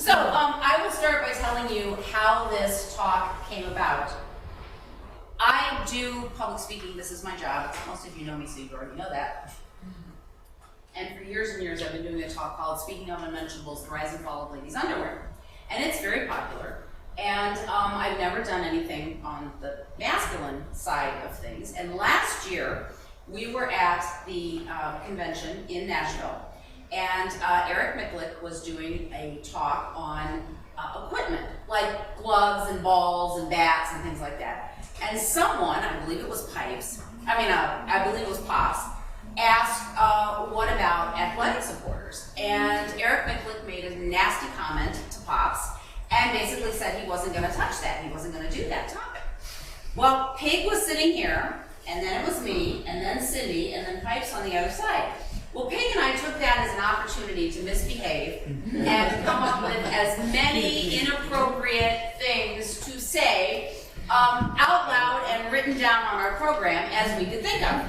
So I will start by telling you how this talk came about. I do public speaking. This is my job. Most of you know me, so you already know that. And for years and years, I've been doing a talk called Speaking of Unmentionables, The Rise and Fall of Ladies' Underwear. And it's very popular. And I've never done anything on the masculine side of things. And last year, we were at the convention in Nashville. And Eric Micklick was doing a talk on equipment, like gloves and balls and bats and things like that. And someone, I believe it was Pipes, I believe it was Pops, asked what about athletic supporters? And Eric Micklick made a nasty comment to Pops and basically said he wasn't going to touch that, he wasn't going to do that topic. Well, Pig was sitting here, and then it was me, and then Cindy, and then Pipes on the other side. Well, Pig and I took that as an opportunity to misbehave and come up with as many inappropriate things to say out loud and written down on our program as we could think of.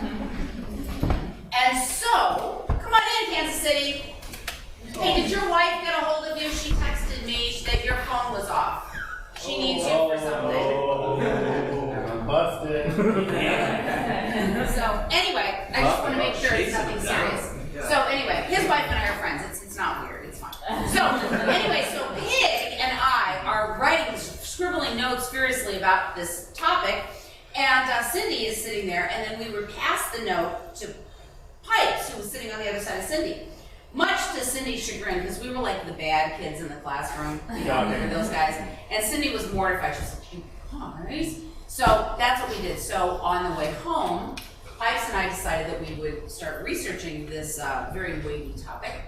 And so, come on in, Kansas City. Hey, did your wife get a hold of you? She texted me that your phone was off. She needs you for something. I'm busted. So anyway, I just want to make sure it's nothing serious. So anyway, his wife and I are friends. It's not weird. It's fine. So anyway, so Pig and I are writing, scribbling notes furiously about this topic, and Cindy is sitting there, and then we would pass the note to Pipes, who was sitting on the other side of Cindy. Much to Cindy's chagrin, because we were like the bad kids in the classroom, you know, remember those guys? And Cindy was mortified. She was like, "You guys?" So that's what we did. So on the way home, Pipes and I decided that we would start researching this very weighty topic.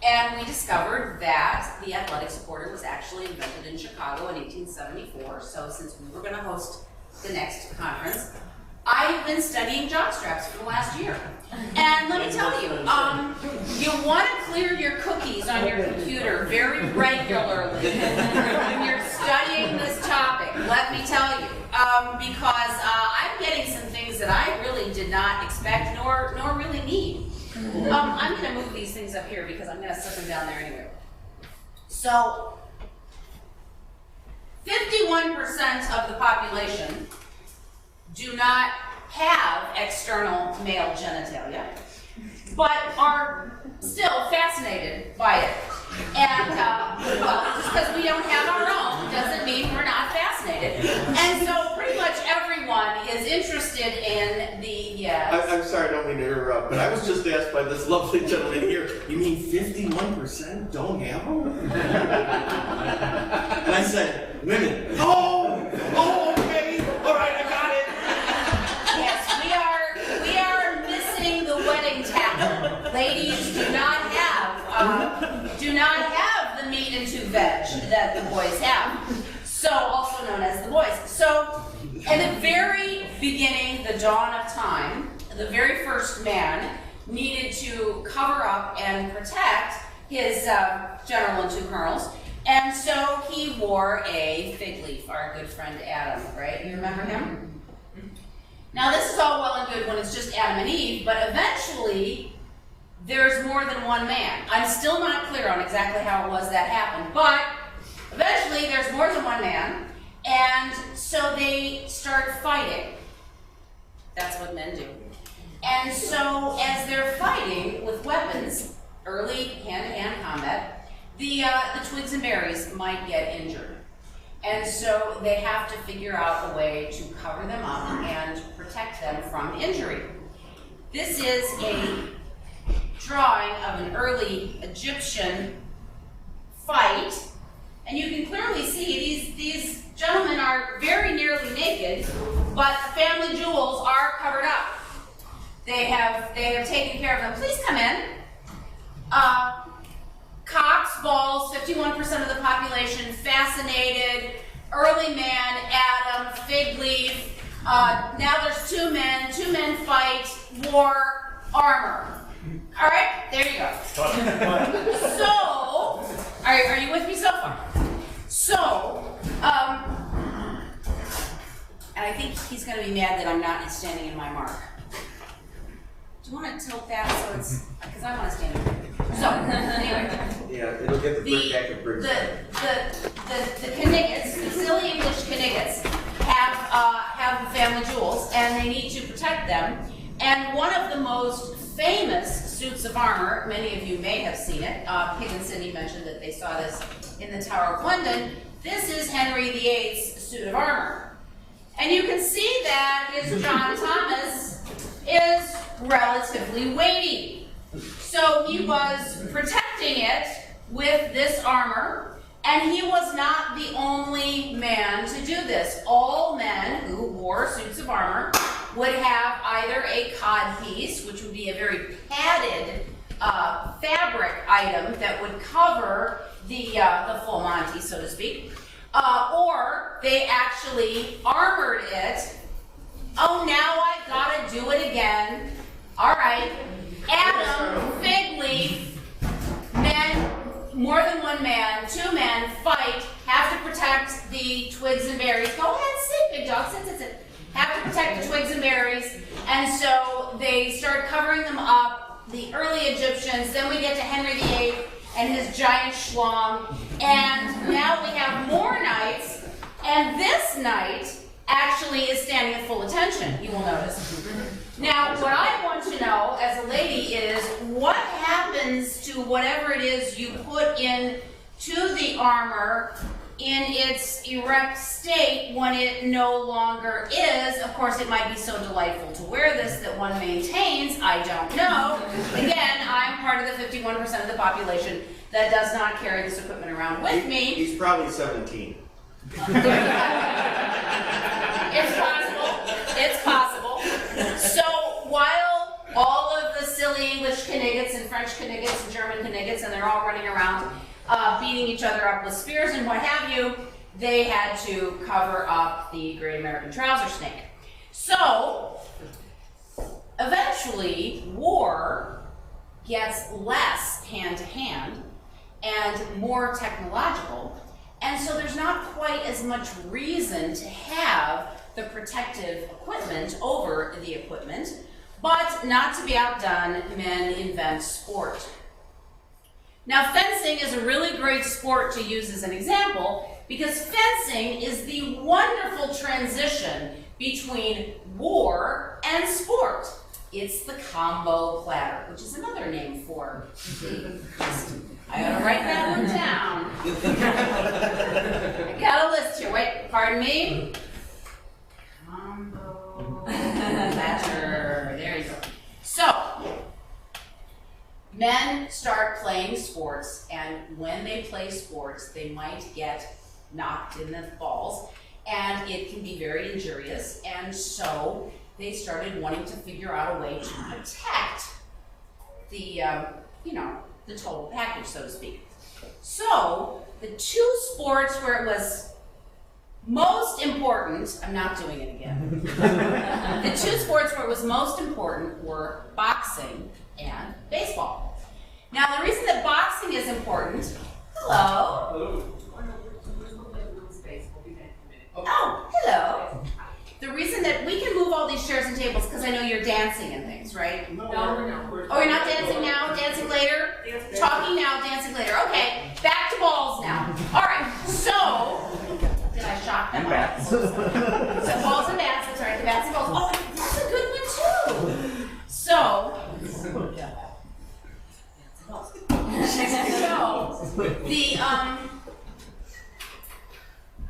And we discovered that the athletic supporter was actually invented in Chicago in 1874. So since we were going to host the next conference, I've been studying jock straps for the last year. And let me tell you, you want to clear your cookies on your computer very regularly when you're studying this topic, let me tell you. Because I'm getting some things that I really did not expect nor really need. I'm going to move these things up here because I'm going to set them down there anyway. So, 51% of the population do not have external male genitalia, but are still fascinated by it. And well, just because we don't have our own doesn't mean we're not fascinated. And so pretty much everyone is interested in the, I'm sorry, I don't mean to interrupt, but I was just asked by this lovely gentleman here, you mean 51% don't have them? And I said, women. Oh, okay, all right, I got it. Yes, we are missing the wedding tackle. Ladies do not have the meat and two veg that the boys have. So, also known as the boys. So, at the very beginning, the dawn of time, the very first man needed to cover up and protect his general and two colonels. And so he wore a fig leaf, our good friend Adam, right? You remember him? Now this is all well and good when it's just Adam and Eve, but eventually there's more than one man. I'm still not clear on exactly how it was that happened, but eventually there's more than one man, and so they start fighting. That's what men do. And so as they're fighting with weapons, early hand-to-hand combat, the twigs and berries might get injured. And so they have to figure out a way to cover them up and protect them from injury. This is a drawing of an early Egyptian fight, and you can clearly see these gentlemen are very nearly naked, but the family jewels are covered up. They have taken care of them. Please come in. Cocks, balls, 51% of the population fascinated. Early man, Adam, fig leaf. Now there's two men fight, war, armor. All right, there you go. So, are you with me so far? So, and I think he's going to be mad that I'm not standing in my mark. Do you want to tilt that so it's, because I want to stand in. So, anyway. Yeah, It'll get the the brick back and bricks. the Kniggets, the silly English Kniggets, have the family jewels, and they need to protect them. And one of the most famous suits of armor, many of you may have seen it. Pig and Cindy mentioned that they saw this in the Tower of London. This is Henry VIII's suit of armor. And you can see that his John Thomas is relatively weighty. So he was protecting it with this armor, and he was not the only man to do this. All men who wore suits of armor would have either a cod piece, which would be a very padded fabric item that would cover the full Monty, so to speak, or they actually armored it. Oh, now I gotta do it again. All right, Adam, fig leaf, men, more than one man, two men fight, have to protect the twigs and berries. Go ahead, sit, big dog, sit. Have to protect the twigs and berries, and so they start covering them up, the early Egyptians, then we get to Henry VIII and his giant schlong, and now we have more knights, and this knight actually is standing at full attention, you will notice. Now, what I want to know as a lady is, what happens to whatever it is you put in to the armor in its erect state when it no longer is? Of course, it might be so delightful to wear this that one maintains, I don't know. Again, I'm part of the 51% of the population that does not carry this equipment around with me. He's probably 17. It's possible. It's possible. So while all of the silly English Kniggets and French Kniggets and German Kniggets, and they're all running around beating each other up with spears and what have you, they had to cover up the Great American Trouser Snake. So eventually, war gets less hand-to-hand and more technological, and so there's not quite as much reason to have the protective equipment over the equipment, but not to be outdone, men invent sport. Now, fencing is a really great sport to use as an example, because fencing is the wonderful transition between war and sport. It's the combo platter, which is another name for the I ought to write that one down. I got a list here. Wait, pardon me? Combo platter. There you go. So, men start playing sports, and when they play sports, they might get knocked in the balls, and it can be very injurious, and so they started wanting to figure out a way to protect the, the total package, so to speak. So, the two sports where it was most important, I'm not doing it again. The two sports where it was most important were boxing and baseball. Now, the reason that boxing is important, hello. Oh, hello. The reason that we can move all these chairs and tables because I know you're dancing and things, right? No, we're not. Oh, you're not dancing now? Dancing later? Talking now, dancing later. Okay, back to balls now. All right, so, did I shock them? And bats. So balls and bats, that's right, the bats and balls. Oh, that's a good one too. So,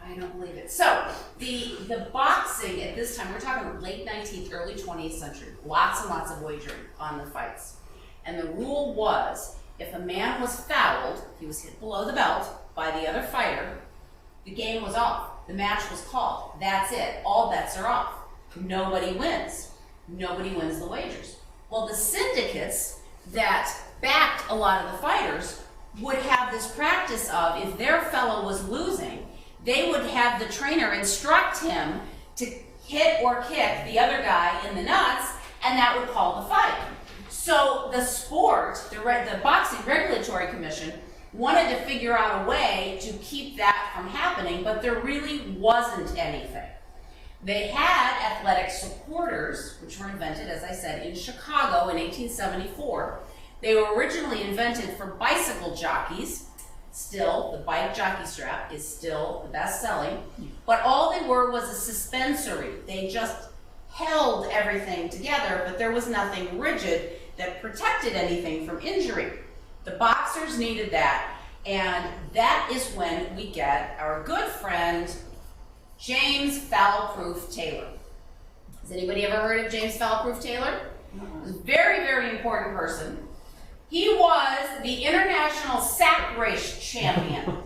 I don't believe it. So, the boxing at this time, we're talking late 19th, early 20th century, lots and lots of wagering on the fights. And the rule was, if a man was fouled, he was hit below the belt by the other fighter, the game was off. The match was called. That's it. All bets are off. Nobody wins. Nobody wins the wagers. Well, the syndicates that backed a lot of the fighters would have this practice of, if their fellow was losing, they would have the trainer instruct him to hit or kick the other guy in the nuts, and that would call the fight. So the sport, the Boxing Regulatory Commission, wanted to figure out a way to keep that from happening, but there really wasn't anything. They had athletic supporters, which were invented, as I said, in Chicago in 1874. They were originally invented for bicycle jockeys, Still, the bike jockey strap is still the best selling, but all they were was a suspensory. They just held everything together, but there was nothing rigid that protected anything from injury. The boxers needed that, and that is when we get our good friend, James Foulproof Taylor. Has anybody ever heard of James Foulproof Taylor? He's a very, very important person. He was the international sack race champion.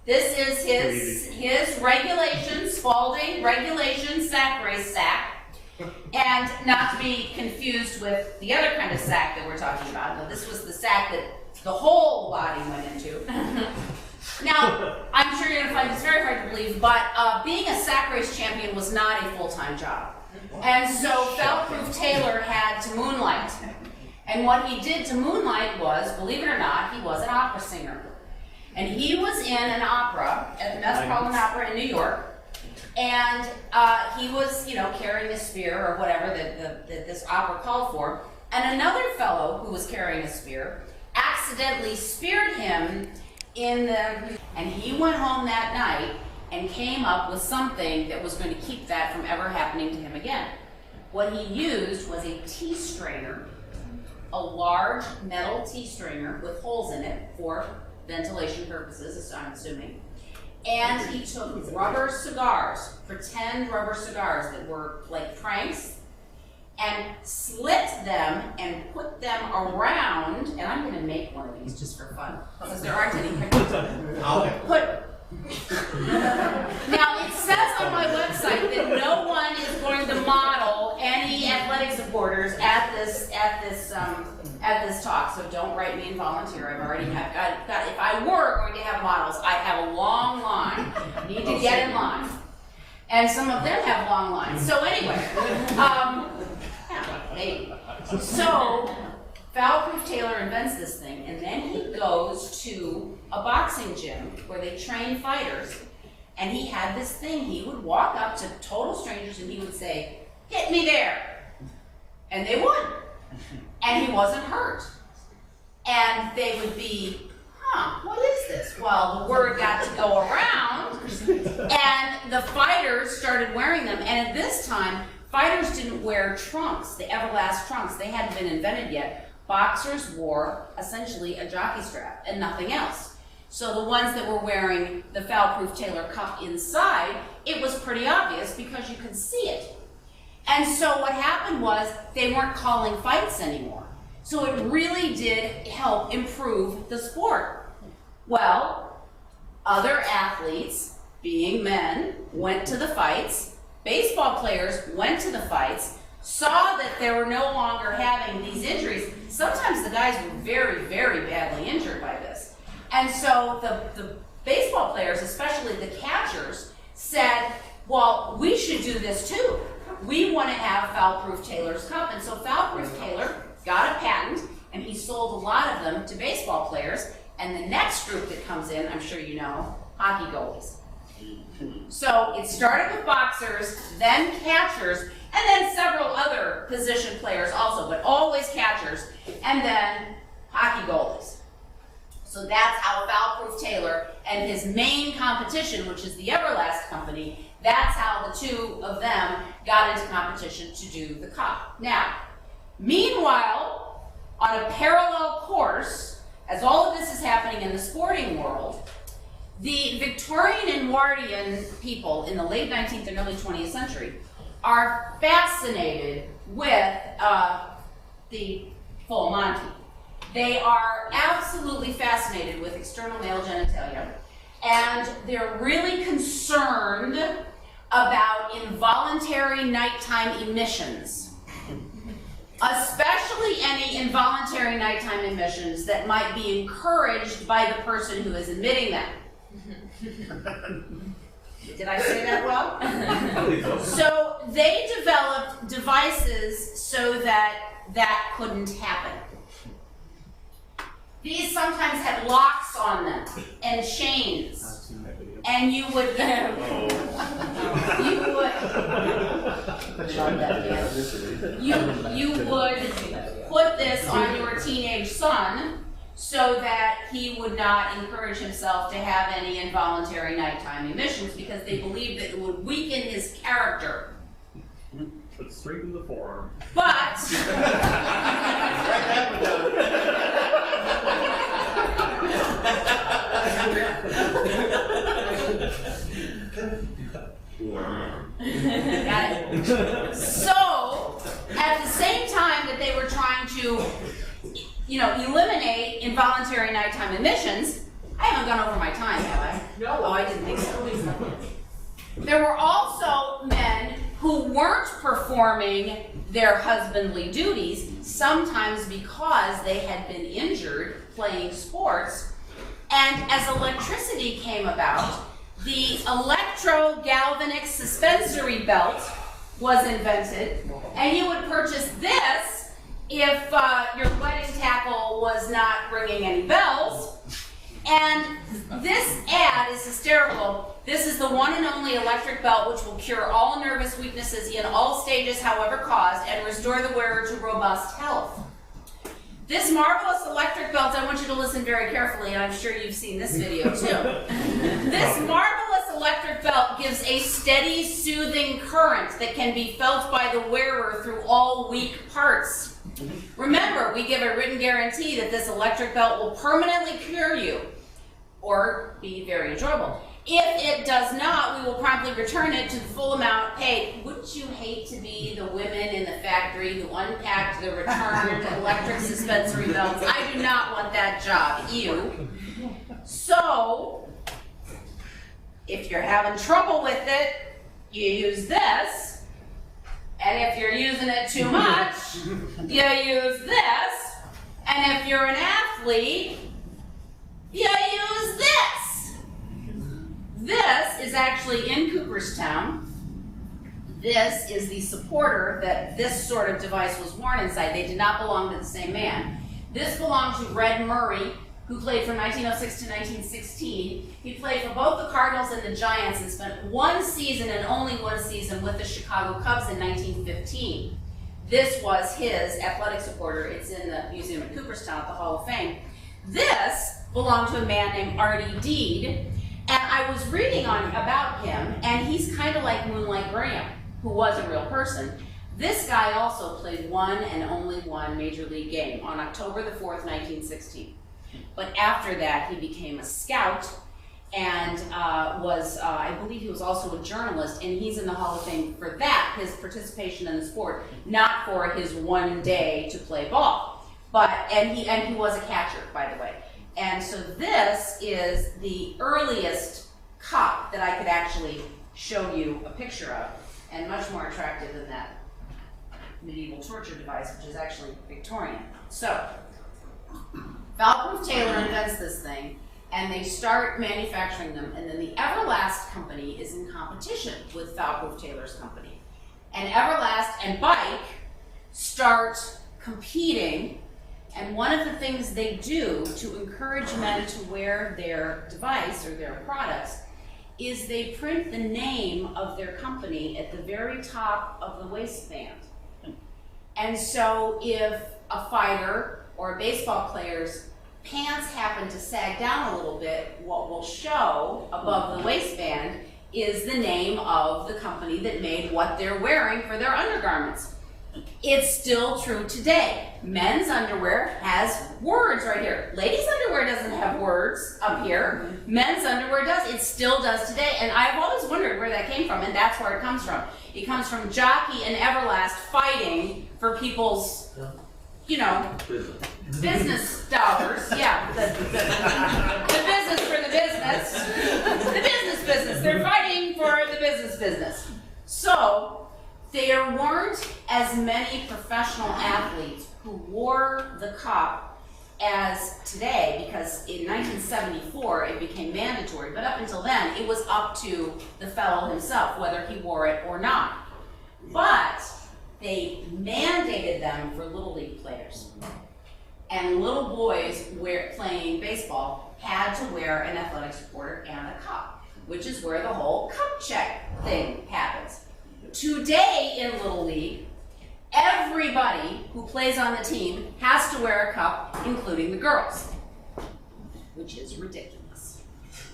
This is his regulation, Spalding regulation sack race sack. And not to be confused with the other kind of sack that we're talking about. Now, this was the sack that the whole body went into. Now, I'm sure you're going to find this very hard to believe, but being a sack race champion was not a full-time job. And so Foulproof Taylor had to moonlight. And what he did to moonlight was, believe it or not, he was an opera singer. And he was in an opera at the Metropolitan Opera in New York. And he was, carrying a spear or whatever that this opera called for. And another fellow who was carrying a spear accidentally speared him and he went home that night and came up with something that was going to keep that from ever happening to him again. What he used was a tea strainer, a large metal tea strainer with holes in it for ventilation purposes, I'm assuming. And he took rubber cigars, pretend rubber cigars that were like pranks, and slit them and put them around, and I'm going to make one of these just for fun, because there aren't any pictures of it. Now, it says on my website that no one is going to model any athletic supporters at this talk, so don't write me and volunteer. I've already got, if I were going to have models, I'd have a long line. Need to get in line. And some of them have long lines. So anyway, so Foulproof Taylor invents this thing, and then he goes to a boxing gym where they train fighters, and he had this thing. He would walk up to total strangers and he would say, "Hit me there," and they would, and he wasn't hurt. And they would be, what is this? Well, the word got to go around, and the fighters started wearing them, and at this time, fighters didn't wear trunks, the Everlast trunks. They hadn't been invented yet. Boxers wore essentially a jockey strap and nothing else. So the ones that were wearing the Foulproof Taylor cuff inside, it was pretty obvious because you could see it. And so what happened was they weren't calling fights anymore. So it really did help improve the sport. Well, other athletes, being men, went to the fights. Baseball players went to the fights, saw that they were no longer having these injuries. Sometimes the guys were very, very badly injured by this. And so the baseball players, especially the catchers, said, well, we should do this too. We want to have Foulproof Taylor's cup. And so Foulproof Taylor got a patent, and he sold a lot of them to baseball players. And the next group that comes in, I'm sure you know, hockey goalies. So it started with boxers, then catchers, and then several other position players also, but always catchers, and then hockey goalies. So that's how Foulproof Taylor and his main competition, which is the Everlast company, that's how the two of them got into competition to do the cup. Now, meanwhile, on a parallel course, as all of this is happening in the sporting world, the Victorian and Edwardian people in the late 19th and early 20th century are fascinated with the full Monty. They are absolutely fascinated with external male genitalia, and they're really concerned about involuntary nighttime emissions, especially any involuntary nighttime emissions that might be encouraged by the person who is emitting them. Did I say that well? So they developed devices so that that couldn't happen. These sometimes had locks on them and chains, and you would you would put this on your teenage son so that he would not encourage himself to have any involuntary nighttime emissions because they believed that it would weaken his character. But straighten the forearm. But got it. So, at the same time that they were trying to, eliminate involuntary nighttime emissions, I haven't gone over my time, have I? No. Oh, I didn't think so. There were also men who weren't performing their husbandly duties, sometimes because they had been injured playing sports. And as electricity came about, the electrogalvanic suspensory belt was invented, and you would purchase this if your wedding tackle was not ringing any bells. And this ad is hysterical. This is the one and only electric belt which will cure all nervous weaknesses in all stages, however caused, and restore the wearer to robust health. This marvelous electric belt, I want you to listen very carefully, and I'm sure you've seen this video too. This marvelous electric belt gives a steady, soothing current that can be felt by the wearer through all weak parts. Remember, we give a written guarantee that this electric belt will permanently cure you or be very enjoyable. If it does not, we will promptly return it to the full amount paid. Wouldn't you hate to be the women in the factory who unpacked the returned electric suspensory belts? I do not want that job. Ew. So, if you're having trouble with it, you use this. And if you're using it too much, you use this. And if you're an athlete, you use this. This is actually in Cooperstown. This is the supporter that this sort of device was worn inside. They did not belong to the same man. This belonged to Red Murray, who played from 1906 to 1916. He played for both the Cardinals and the Giants and spent one season and only one season with the Chicago Cubs in 1915. This was his athletic supporter. It's in the museum in Cooperstown at the Hall of Fame. This belonged to a man named Artie Deed, and I was reading about him, and he's kind of like Moonlight Graham, who was a real person. This guy also played one and only one major league game on October the 4th, 1916. But after that, he became a scout and I believe he was also a journalist, and he's in the Hall of Fame for that, his participation in the sport, not for his one day to play ball. And he was a catcher, by the way. And so this is the earliest cup that I could actually show you a picture of, and much more attractive than that medieval torture device, which is actually Victorian. So, Valproof Taylor invents this thing, and they start manufacturing them, and then the Everlast company is in competition with Valproof Taylor's company. And Everlast and Bike start competing, and one of the things they do to encourage men to wear their device or their products is they print the name of their company at the very top of the waistband. And so if a fighter or a baseball player's pants happen to sag down a little bit, what will show above the waistband is the name of the company that made what they're wearing for their undergarments. It's still true today. Men's underwear has words right here. Ladies' underwear doesn't have words up here. Men's underwear does. It still does today. And I've always wondered where that came from, and that's where it comes from. It comes from Jockey and Everlast fighting for people's, business dollars. Yeah, the business for the business. The business. They're fighting for the business. So, there weren't as many professional athletes who wore the cup as today, because in 1974 it became mandatory, but up until then it was up to the fellow himself whether he wore it or not. But they mandated them for Little League players. And little boys playing baseball had to wear an athletic supporter and a cup, which is where the whole cup check thing happens. Today in Little League, everybody who plays on the team has to wear a cup, including the girls. which is ridiculous.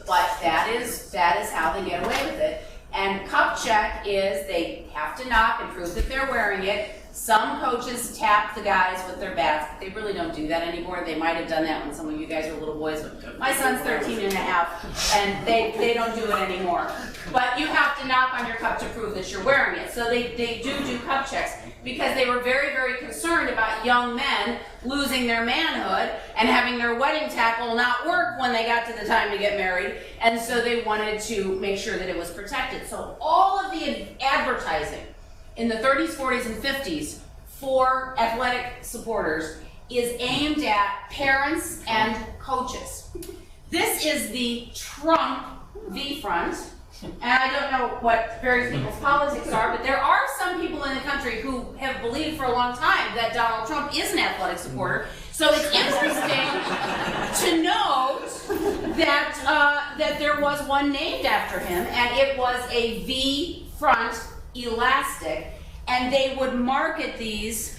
But that is how they get away with it. And cup check is they have to knock and prove that they're wearing it. Some coaches tap the guys with their bats, but they really don't do that anymore. They might have done that when some of you guys were little boys. But my son's 13 and a half, and they don't do it anymore. But you have to knock on your cup to prove that you're wearing it. So they do cup checks because they were very, very concerned about young men losing their manhood and having their wedding tackle not work when they got to the time to get married. And so they wanted to make sure that it was protected. So all of the advertising in the 30s, 40s, and 50s for athletic supporters is aimed at parents and coaches. This is the Trump V-front, and I don't know what various people's politics are, but there are some people in the country who have believed for a long time that Donald Trump is an athletic supporter. So it's interesting to note that there was one named after him, and it was a V-front elastic, and they would market these.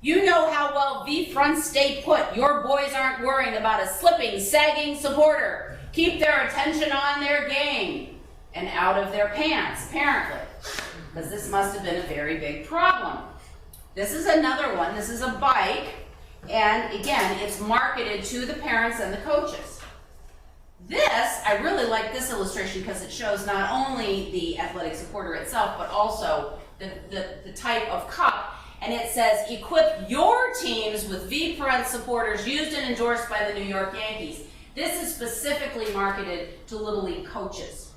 You know how well V-fronts stay put. Your boys aren't worrying about a slipping, sagging supporter. Keep their attention on their game and out of their pants, apparently, because this must have been a very big problem. This is another one. This is a bike, and again, it's marketed to the parents and the coaches. This, I really like this illustration because it shows not only the athletic supporter itself, but also the type of cup. And it says, equip your teams with V-front supporters used and endorsed by the New York Yankees. This is specifically marketed to Little League coaches.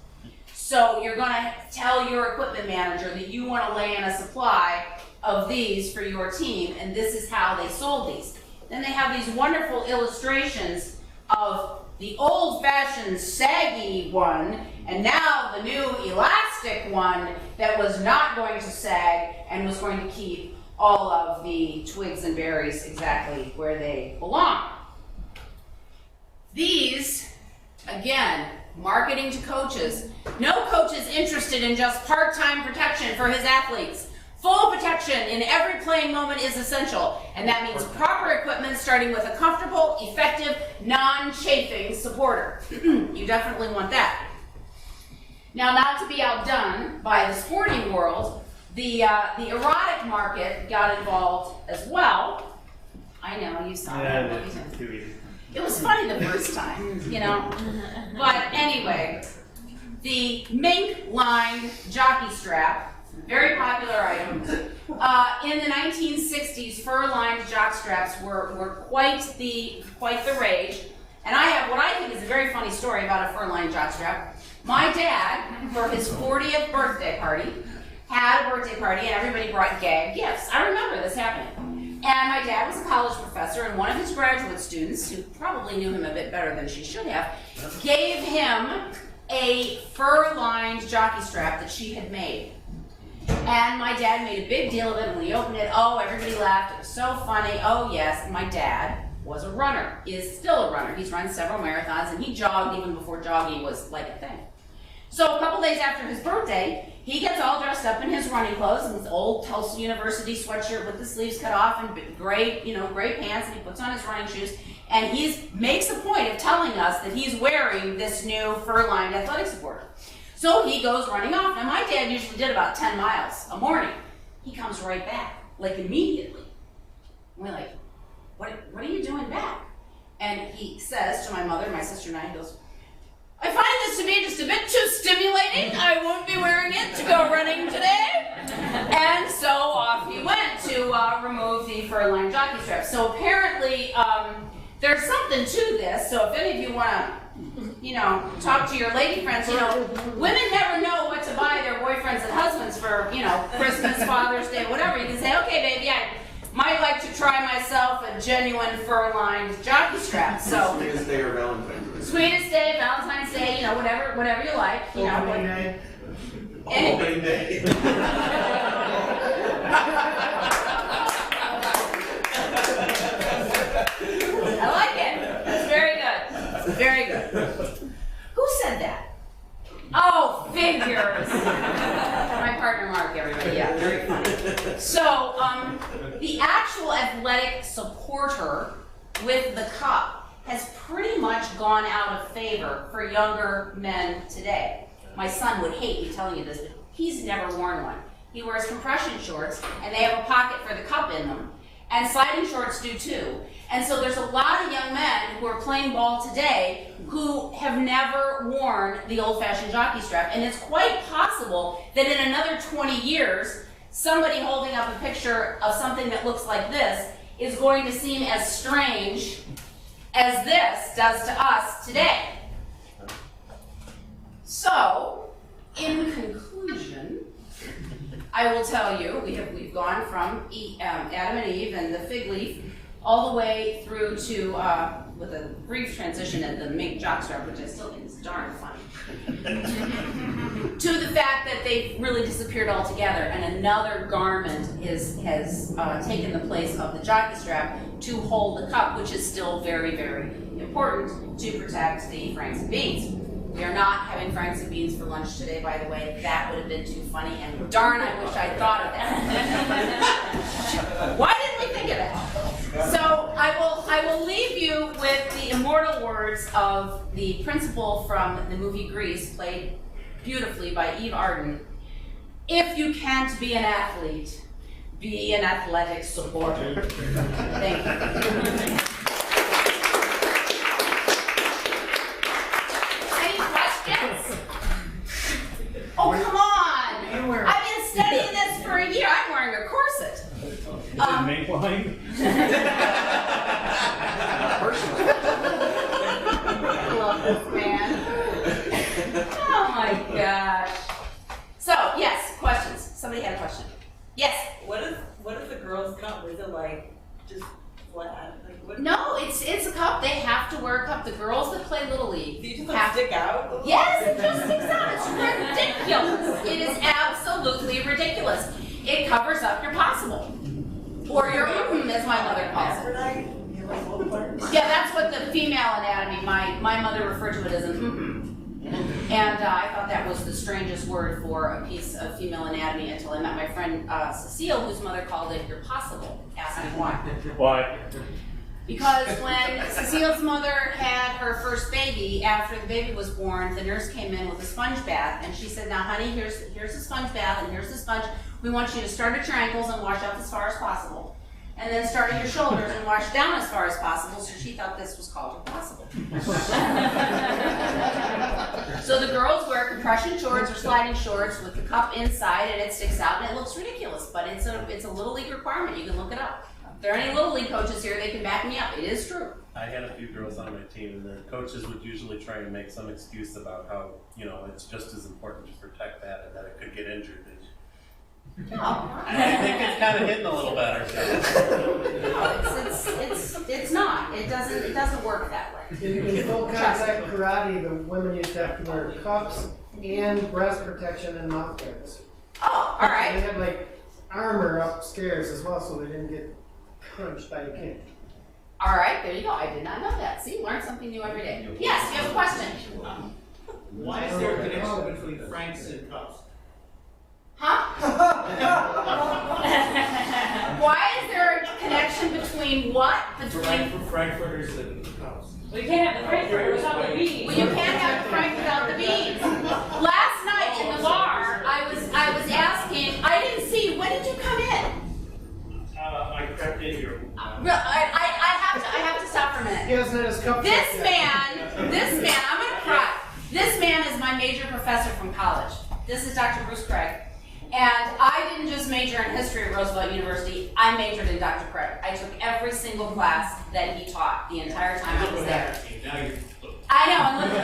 So you're going to tell your equipment manager that you want to lay in a supply of these for your team, and this is how they sold these. Then they have these wonderful illustrations of the old-fashioned saggy one, and now the new elastic one that was not going to sag and was going to keep all of the twigs and berries exactly where they belong. These, again, marketing to coaches. No coach is interested in just part-time protection for his athletes. Full protection in every playing moment is essential, and that means proper equipment starting with a comfortable, effective, non-chafing supporter. You definitely want that. Now, not to be outdone by the sporting world, the erotic market got involved as well. I know, you saw that. It was funny the first time, you know. But anyway, the mink-lined jockey strap, very popular item. In the 1960s, fur-lined jock straps were quite the rage. And I have what I think is a very funny story about a fur-lined jock strap. My dad, for his 40th birthday party, had a birthday party and everybody brought gag gifts. I remember this happening. And my dad was a college professor, and one of his graduate students, who probably knew him a bit better than she should have, gave him a fur-lined jockey strap that she had made. And my dad made a big deal of it, and when he opened it, oh, everybody laughed. It was so funny. Oh, yes. And my dad was a runner, is still a runner. He's run several marathons, and he jogged even before jogging was like a thing. So a couple days after his birthday, he gets all dressed up in his running clothes and his old Tulsa University sweatshirt with the sleeves cut off and gray pants, and he puts on his running shoes, and he makes a point of telling us that he's wearing this new fur-lined athletic supporter. So he goes running off. Now my dad usually did about 10 miles a morning. He comes right back, like immediately. And we're like, what are you doing back? And he says to my mother, my sister and I, he goes, I find this to be just a bit too stimulating. I won't be wearing it to go running today. And so off he went to remove the fur-lined jockey strap. So apparently there's something to this. So if any of you want to, talk to your lady friends, women never know what to buy their boyfriends and husbands for, Christmas, Father's Day, whatever. You can say, okay, baby, I might like to try myself a genuine fur-lined jockey strap. So Sweetest Day or Valentine's Day. Sweetest Day, Valentine's Day, whatever you like. Opening Day. Opening Day. I like it. That's very good. Very good. Who said that? Oh, figures. My partner Mark, everybody. Yeah, very funny. So, the actual athletic supporter with the cup has pretty much gone out of favor for younger men today. My son would hate me telling you this, but he's never worn one. He wears compression shorts, and they have a pocket for the cup in them. And sliding shorts do too. And so there's a lot of young men who are playing ball today who have never worn the old-fashioned jockey strap. And it's quite possible that in another 20 years, somebody holding up a picture of something that looks like this is going to seem as strange as this does to us today. So, in conclusion, I will tell you, we've gone from Adam and Eve and the fig leaf all the way through to, with a brief transition at the mink jockstrap, which I still think is darn funny, to the fact that they've really disappeared altogether, and another garment has taken the place of the jockey strap to hold the cup, which is still very, very important to protect the Franks and Beans. We are not having Franks and Beans for lunch today, by the way. That would have been too funny, and darn, I wish I'd thought of that. Why didn't we think of that? So I will leave you with the immortal words of the principal from the movie Grease, played beautifully by Eve Arden. If you can't be an athlete, be an athletic supporter. Thank you. Oh, come on! I've been studying this for a year. I'm wearing a corset. Mink line? I love this man. Oh my gosh. So, yes, questions. Somebody had a question. Yes? What if the girls cup? Is it like just flat? Like what? No, it's a cup. They have to wear a cup. The girls that play Little League Do you just have like stick out? Yes, it just sticks out. It's ridiculous. It is absolutely ridiculous. It covers up your possible. Or your as my mother calls it. Yeah, that's what the female anatomy, my mother referred to it as an And I thought that was the strangest word for a piece of female anatomy until I met my friend Cecile, whose mother called it your possible. Ask me why. Why? Because when Cecile's mother had her first baby, after the baby was born, the nurse came in with a sponge bath, and she said, now honey, here's the sponge bath, and here's the sponge. We want you to start at your ankles and wash up as far as possible. And then start at your shoulders and wash down as far as possible, so she thought this was called impossible. So the girls wear compression shorts or sliding shorts with the cup inside, and it sticks out, and it looks ridiculous, but it's a Little League requirement. You can look it up. If there are any Little League coaches here, they can back me up. It is true. I had a few girls on my team, and the coaches would usually try and make some excuse about how, it's just as important to protect that and that it could get injured. No. I think it's kind of hitting a little better. No, it's not. It doesn't work that way. In full contact karate, the women used to have to wear cups and breast protection and mouth guards. Oh, all right. They had like armor upstairs as well, so they didn't get crunched by a kid. All right, there you go. I did not know that. See, learn something new every day. Yes, you have a question. Why is there a connection between Franks and cups? Huh? Why is there a connection between what? Between Frankfurters and cups. We can't have the Frankfurt without the beans. Well, you can't have the Frank without the beans. Last night in the bar, I was asking. I didn't see you. When did you come in? I crept in here. I have to stop for a minute. He hasn't had his cup This yet. man, I'm gonna cry. This man is my major professor from college. This is Dr. Bruce Craig. And I didn't just major in history at Roosevelt University, I majored in Dr. Craig. I took every single class that he taught the entire time I was there. I know, I'm looking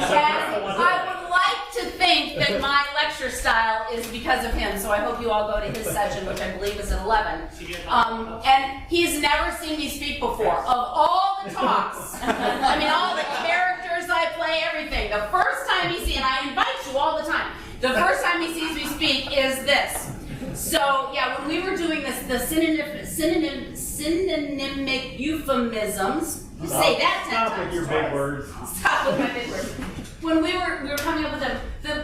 And I would like to think that my lecture style is because of him, so I hope you all go to his session, which I believe is at 11. And he's never seen me speak before. Of all the talks, I mean, all the characters I play, everything, the first time he sees, and I invite you all the time, the first time he sees me speak is this. So, yeah, when we were doing this, the synonymic euphemisms, you say that 10 times. Stop with your big words. Stop with my big words. When we were coming up with them,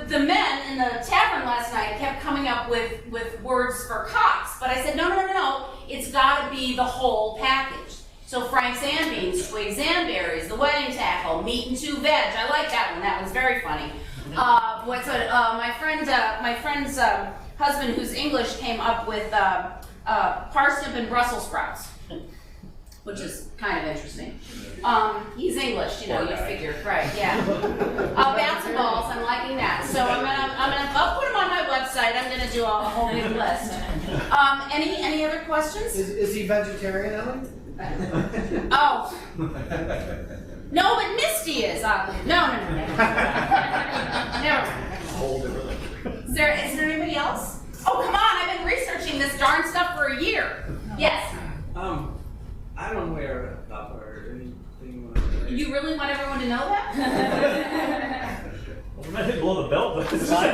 the men in the tavern last night kept coming up with words for cocks, but I said, no, it's gotta be the whole package. So Frank's and beans, twigs and berries, the wedding tackle, meat and 2 veg. I like that one. That was very funny. My friend's husband, who's English, came up with parsnip and Brussels sprouts, which is kind of interesting. He's English, you know, you figure, right? Yeah. Bouncing balls. I'm liking that. So I'll put them on my website. I'm gonna do a whole big list. Any other questions? Is he vegetarian, Ellen? Oh. No, but Misty is. No. Is there anybody else? Oh, come on, I've been researching this darn stuff for a year. Yes. I don't wear a top or anything. You really want everyone to know that? I'm not hitting below the belt, but it's fine.